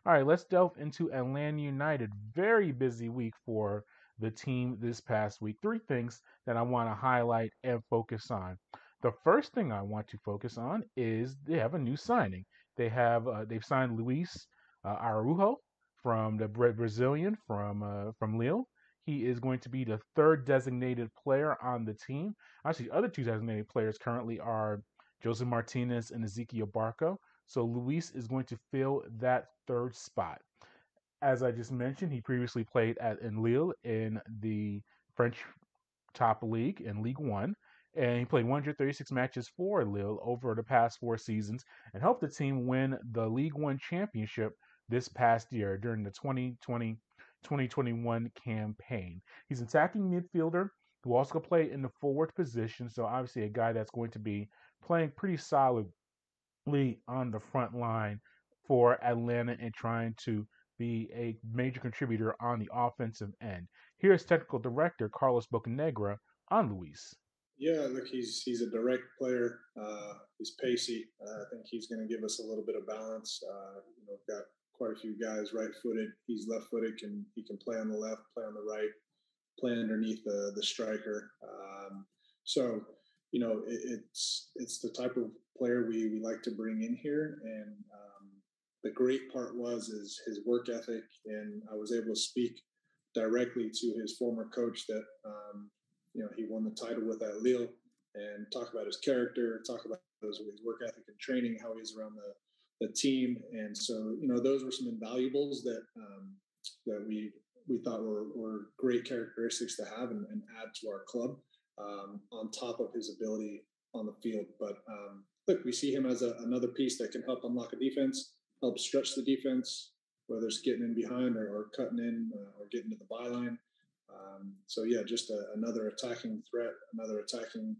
All right, let's delve into Atlanta United. Very busy week for the team this past week. Three things that I want to highlight and focus on. The first thing I want to focus on is they have a new signing. They've signed Luis Araujo from the Brazilian from Lille. He is going to be the third designated player on the team. Actually, the other two designated players currently are Jose Martinez and Ezekiel Barco. So Luis is going to fill that third spot. As I just mentioned, he previously played in Lille in the French top league in League One, and he played 136 matches for Lille over the past 4 seasons and helped the team win the League One championship this past year during the 2020-2021 campaign. He's an attacking midfielder who also can play in the forward position, so obviously a guy that's going to be playing pretty solid on the front line for Atlanta and trying to be a major contributor on the offensive end. Here's technical director Carlos Bocanegra on Luis. Yeah, look, he's a direct player. He's pacey. I think he's going to give us a little bit of balance. Got quite a few guys right-footed. He's left-footed, he can play on the left, play on the right, play underneath the striker. So it's the type of player we like to bring in here. And the great part is his work ethic, and I was able to speak directly to his former coach that he won the title with at Lille, and talk about his character, talk about his work ethic and training, how he's around the team. And so those were some invaluables that we thought were great characteristics to have and add to our club, on top of his ability on the field. But look, we see him as another piece that can help unlock a defense, help stretch the defense, whether it's getting in behind or cutting in or getting to the byline. Just another attacking threat, another attacking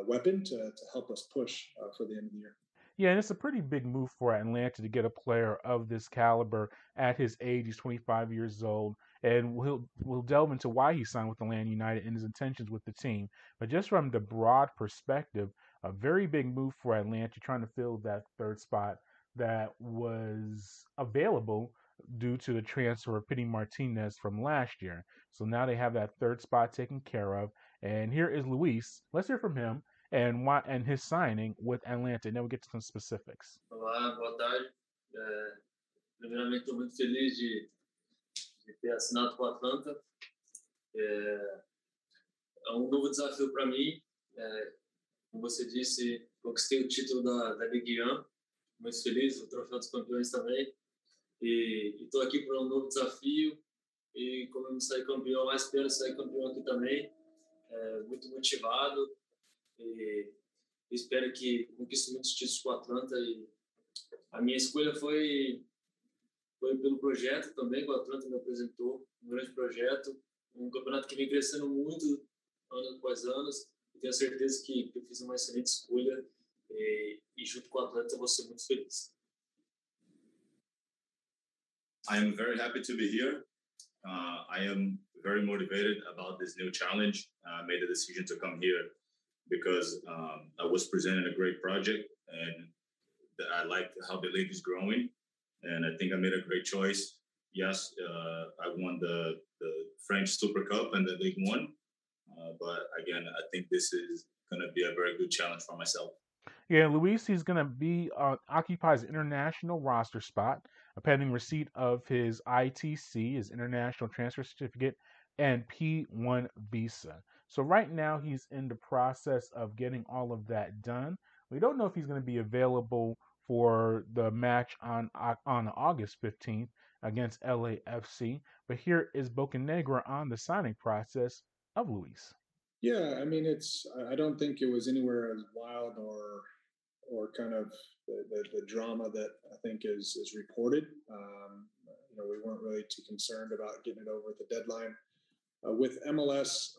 weapon to help us push for the end of the year. Yeah, and it's a pretty big move for Atlanta to get a player of this caliber at his age. He's 25 years old, and we'll delve into why he signed with Atlanta United and his intentions with the team. But just from the broad perspective, a very big move for Atlanta trying to fill that third spot that was available due to the transfer of Pity Martinez from last year. So now they have that third spot taken care of. And here is Luis. Let's hear from him and his signing with Atlanta. And then we'll get to some specifics. Olá, boa tarde. Primeiramente, estou muito feliz de ter assinado com a Atlanta. É novo desafio para mim. Como você disse, conquistei o título da Ligue 1. Muito feliz, o Troféu dos Campeões também. E estou aqui para um novo desafio. E como eu não saí campeão, mais espero sair campeão aqui também. Muito motivado. E espero que conquiste muitos títulos com o Atlanta. E a minha escolha foi pelo projeto também, que o Atlanta me apresentou. Um grande projeto, um campeonato que vem crescendo muito ano após ano. E tenho certeza que eu fiz uma excelente escolha. E junto com o Atlanta eu vou ser muito feliz. I am very happy to be here. I am very motivated about this new challenge. I made the decision to come here because I was presented a great project, and I like how the league is growing, and I think I made a great choice. Yes, I won the French Super Cup and the League One, but again, I think this is going to be a very good challenge for myself. Yeah, Luis, he's going to be occupies international roster spot, pending receipt of his ITC, his International Transfer Certificate, and P1 visa. So right now he's in the process of getting all of that done. We don't know if he's going to be available for the match on August 15th against LAFC. But here is Bocanegra on the signing process of Luis. Yeah, I mean, I don't think it was anywhere as wild or kind of the drama that I think is reported. We weren't really too concerned about getting it over at the deadline. With MLS,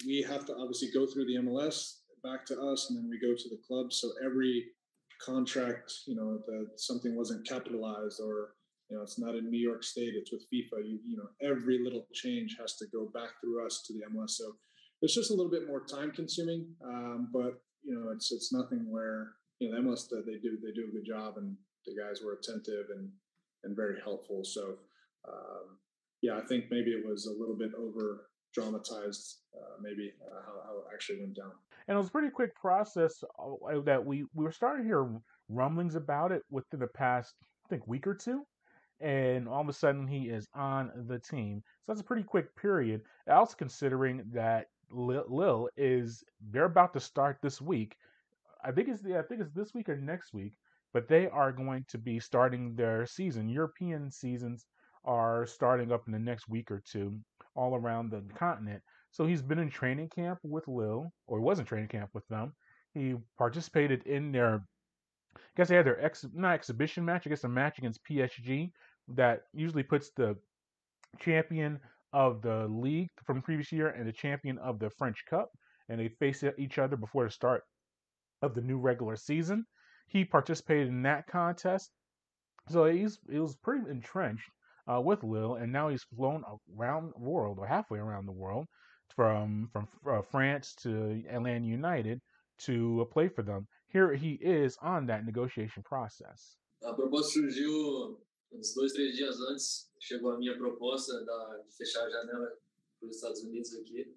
we have to obviously go through the MLS back to us, and then we go to the club. So every contract, something wasn't capitalized, or it's not in New York State, it's with FIFA. Every little change has to go back through us to the MLS. So it's just a little bit more time consuming, but it's nothing where the MLS they do a good job, and the guys were attentive, and very helpful. So, yeah, I think maybe it was a little bit over dramatized, maybe how it actually went down. And it was a pretty quick process that we were starting to hear rumblings about it within the past, I think, week or two. And all of a sudden he is on the team. So that's a pretty quick period. Also considering that Lille is they're about to start this week. I think it's this week or next week, but they are going to be starting their season. European seasons are starting up in the next week or two all around the continent. So he's been in training camp with Lille, or he was in training camp with them. He participated in their, I guess they had their not exhibition match, I guess a match against PSG that usually puts the champion of the league from the previous year and the champion of the French Cup, and they face each other before the start of the new regular season. He participated in that contest, so he was pretty entrenched with Lille, and now he's flown around the world or halfway around the world from France to Atlanta United to play for them. Here he is on that negotiation process. A proposta surgiu uns 2, 3 dias antes. Chegou a minha proposta de fechar a janela para os Estados Unidos aqui.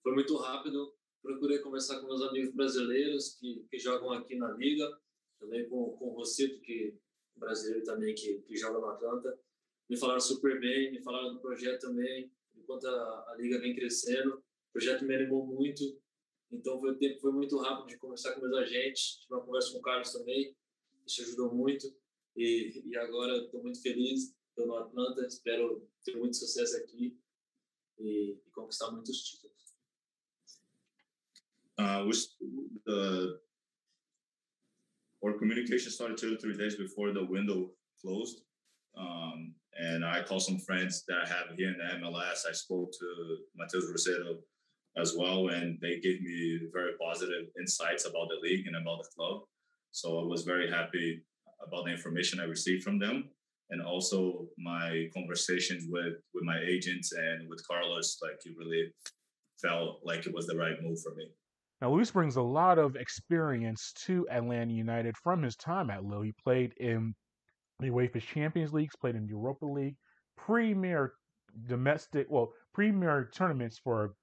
Foi muito rápido. Procurei conversar com meus amigos brasileiros que jogam aqui na liga, também com o Rosito, que brasileiro também que joga no Atlanta. Me falaram super bem, me falaram do projeto também, enquanto a liga vem crescendo. O projeto me animou muito, então foi muito rápido de conversar com meus agentes. Tive uma conversa com o Carlos também, isso ajudou muito. E agora estou muito feliz, estou no Atlanta, espero ter muito sucesso aqui e conquistar muitos títulos. Our communication started 2 or 3 days before the window closed. And I called some friends that I have here in the MLS. I spoke to Matheus Rosero as well, and they gave me very positive insights about the league and about the club. So I was very happy about the information I received from them. And also my conversations with my agents and with Carlos, like it really felt like it was the right move for me. Now, Luis brings a lot of experience to Atlanta United from his time at Lille. He played in the UEFA Champions Leagues, played in Europa League, premier tournaments for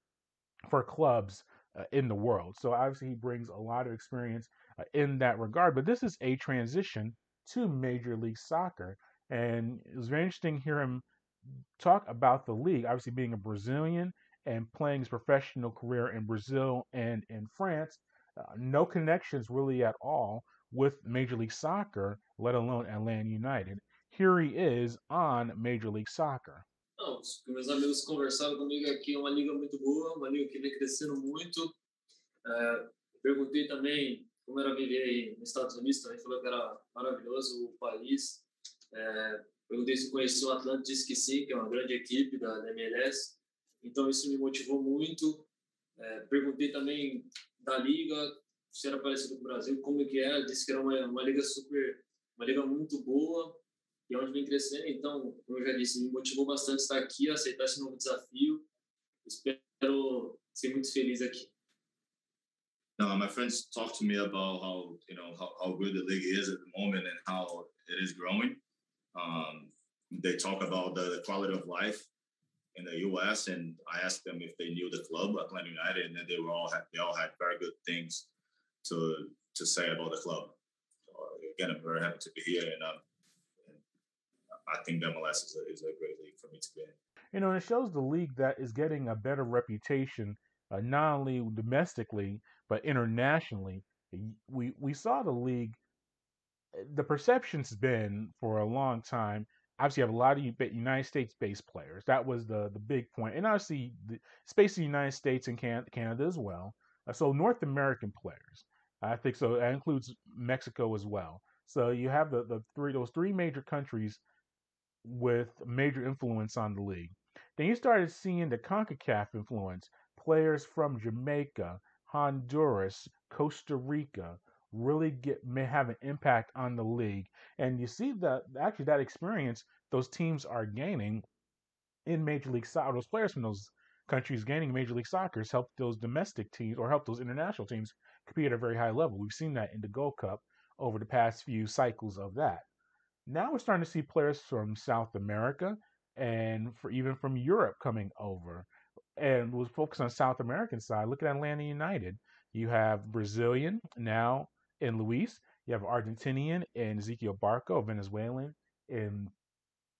clubs in the world. So obviously he brings a lot of experience in that regard. But this is a transition to Major League Soccer, and it was very interesting to hear him talk about the league. Obviously, being a Brazilian and playing his professional career in Brazil and in France, no connections really at all with Major League Soccer, let alone Atlanta United. Here he is on Major League Soccer. Não, meus amigos conversaram comigo aqui, é uma liga muito boa, uma liga que vem crescendo muito. Perguntei também como era viver aí nos Estados Unidos, também falou que era maravilhoso o país. Perguntei se conhecia o Atlanta, disse que sim, que é uma grande equipe da MLS. Então isso me motivou muito. Perguntei também da liga, se era parecido com o Brasil, como que era. Disse que era uma liga uma liga muito boa, e onde vem crescendo. Então, como eu já disse, me motivou bastante estar aqui, aceitar esse novo desafio. Espero ser muito feliz aqui. No, my friends talk to me about how good the league is at the moment and how it is growing. They talk about the quality of life in the U.S. and I asked them if they knew the club, Atlanta United, and then they all had very good things to say about the club. So again, I'm very happy to be here, and I think the MLS is a great league for me to be in. You know, it shows the league that is getting a better reputation, not only domestically but internationally. We saw the league. The perception's been for a long time. Obviously, you have a lot of United States-based players. That was the big point, and obviously, it's based in the United States and Canada as well. So North American players, I think so. That includes Mexico as well. So you have those three major countries with major influence on the league. Then you started seeing the CONCACAF influence. Players from Jamaica, Honduras, Costa Rica really may have an impact on the league. And you see that actually that experience those teams are gaining in Major League Soccer. Those players from those countries gaining Major League Soccer help those domestic teams or help those international teams compete at a very high level. We've seen that in the Gold Cup over the past few cycles of that. Now we're starting to see players from South America and even from Europe coming over. And we'll focus on South American side. Look at Atlanta United. You have Brazilian now in Luis. You have Argentinian in Ezekiel Barco, Venezuelan in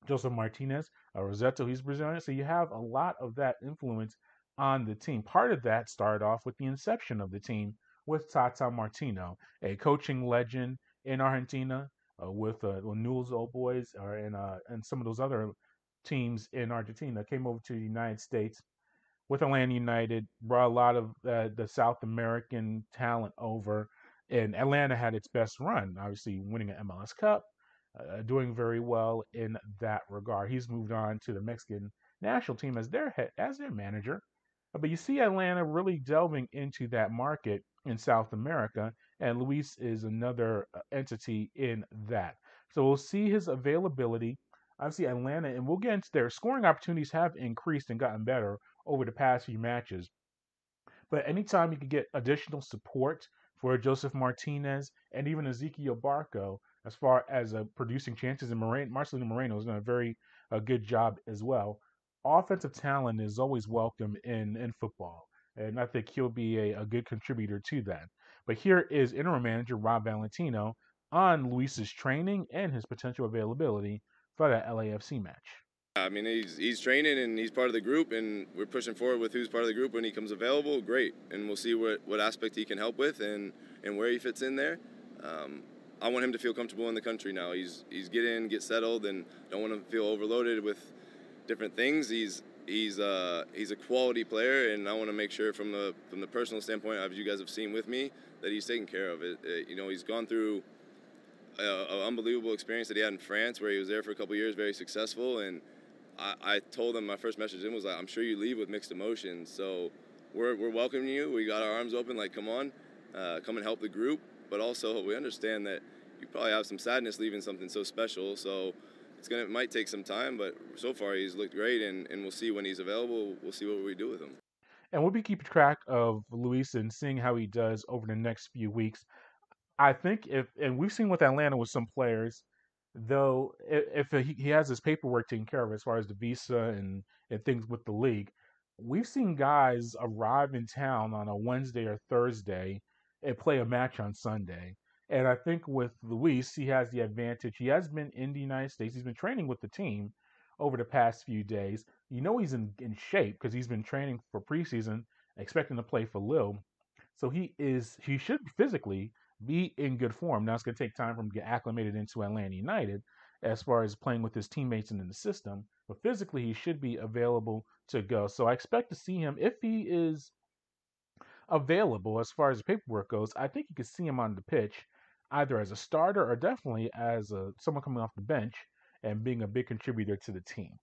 Joseph Martinez, Rosetto, he's Brazilian. So you have a lot of that influence on the team. Part of that started off with the inception of the team with Tata Martino, a coaching legend in Argentina, with Newell's Old Boys and some of those other teams in Argentina, came over to the United States with Atlanta United, brought a lot of the South American talent over, and Atlanta had its best run, obviously winning an MLS Cup, doing very well in that regard. He's moved on to the Mexican national team as their manager. But you see Atlanta really delving into that market in South America, and Luis is another entity in that. So we'll see his availability. Obviously, Atlanta, and we'll get into their scoring opportunities have increased and gotten better over the past few matches. But anytime you can get additional support for Joseph Martinez and even Ezekiel Barco, as far as producing chances, and Marcelino Moreno has done a good job as well. Offensive talent is always welcome in football, and I think he'll be a good contributor to that. But here is interim manager Rob Valentino on Luis's training and his potential availability for that LAFC match. I mean, he's training and he's part of the group, and we're pushing forward with who's part of the group when he comes available. Great, and we'll see what aspect he can help with and where he fits in there. I want him to feel comfortable in the country now. He's get settled, and don't want him to feel overloaded with different things. He's a quality player, and I want to make sure from the personal standpoint, as you guys have seen with me, that he's taken care of it. He's gone through an unbelievable experience that he had in France, where he was there for a couple of years, very successful, and I told him, my first message to him was like, I'm sure you leave with mixed emotions. So we're welcoming you. We got our arms open, like, come on, come and help the group. But also we understand that you probably have some sadness leaving something so special. So it might take some time, but so far he's looked great, and we'll see when he's available. We'll see what we do with him. And we'll be keeping track of Luis and seeing how he does over the next few weeks. I think and we've seen with Atlanta with some players, though, if he has his paperwork taken care of as far as the visa and things with the league, we've seen guys arrive in town on a Wednesday or Thursday and play a match on Sunday. And I think with Luis, he has the advantage. He has been in the United States. He's been training with the team over the past few days. He's in shape because he's been training for preseason, expecting to play for Lille. So he should physically be in good form. Now it's going to take time for him to get acclimated into Atlanta United as far as playing with his teammates and in the system. But physically, he should be available to go. So I expect to see him, if he is available as far as the paperwork goes, I think you could see him on the pitch either as a starter or definitely as someone coming off the bench and being a big contributor to the team.